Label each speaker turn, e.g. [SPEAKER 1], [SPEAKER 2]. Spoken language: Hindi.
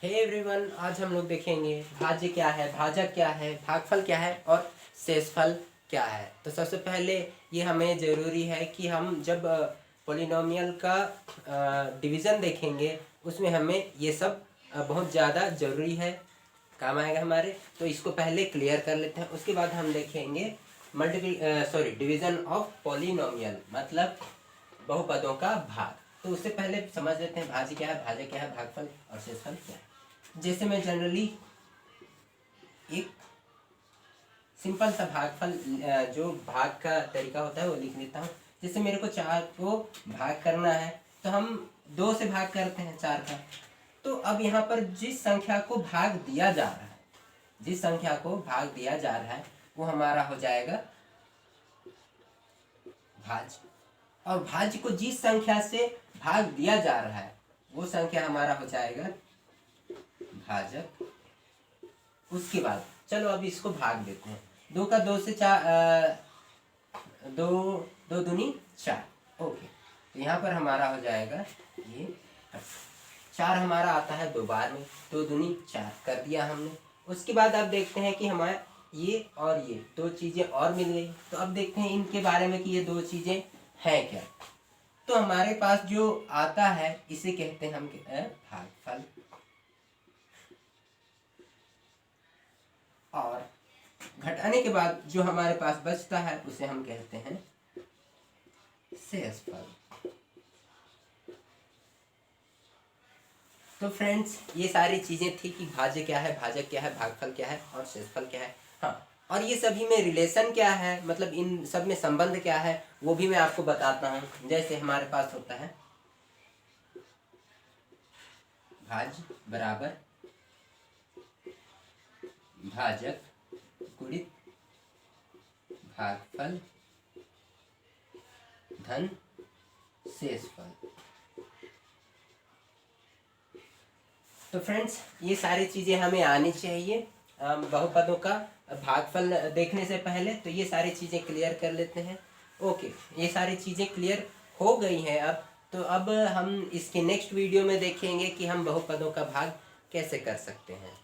[SPEAKER 1] हे एवरीवन, आज हम लोग देखेंगे भाज्य क्या है, भाजक क्या है, भागफल क्या है और शेषफल क्या है। तो सबसे पहले ये हमें ज़रूरी है कि हम जब पॉलिनोमियल का डिवीज़न देखेंगे उसमें हमें ये सब बहुत ज़्यादा ज़रूरी है, काम आएगा हमारे। तो इसको पहले क्लियर कर लेते हैं, उसके बाद हम देखेंगे डिवीज़न ऑफ पॉलिनोमियल मतलब बहुपदों का भाग। तो उससे पहले समझ लेते हैं भाज्य क्या है, भाजक क्या है, भागफल और शेषफल क्या है। जैसे मैं जनरली एक सिंपल सा भागफल जो भाग का तरीका होता है वो लिख लेता हूँ। जैसे मेरे को 4 को भाग करना है तो हम 2 से भाग करते हैं 4 का। तो अब यहाँ पर जिस संख्या को भाग दिया जा रहा है, जिस संख्या को भाग दिया जा रहा है वो हमारा हो जाएगा भाज्य, और भाज्य को जिस संख्या से भाग दिया जा रहा है वो संख्या हमारा हो जाएगा भाजक। उसके बाद चलो अब इसको भाग देते हैं। 2 का 2 से 4 2 2 दूनी 4। ओके, तो यहाँ पर हमारा हो जाएगा ये 4 हमारा आता है 2 बार में, 2 दूनी 4 कर दिया हमने। उसके बाद अब देखते हैं कि हमारा ये और ये 2 चीज़ें और मिल गई। तो अब देखते हैं इनके बारे में कि ये 2 चीज़ें हैं क्या। तो हमारे पास जो आता है इसे कहते हैं हम भागफल, और घटाने के बाद जो हमारे पास बचता है उसे हम कहते हैं शेषफल। तो फ्रेंड्स, ये सारी चीज़ें थी कि भाज्य क्या है, भाजक क्या है, भागफल क्या है और शेषफल क्या है। हाँ, और ये सभी में रिलेशन क्या है, मतलब इन सब में संबंध क्या है वो भी मैं आपको बताता हूँ। जैसे हमारे पास होता है भाज्य बराबर भाजक गुणित भागफल धन शेषफल। तो फ्रेंड्स, ये सारी चीज़ें हमें आनी चाहिए बहुपदों का भागफल देखने से पहले। तो ये सारी चीज़ें क्लियर कर लेते हैं। ओके, ये सारी चीज़ें क्लियर हो गई हैं अब। तो अब हम इसके नेक्स्ट वीडियो में देखेंगे कि हम बहुपदों का भाग कैसे कर सकते हैं।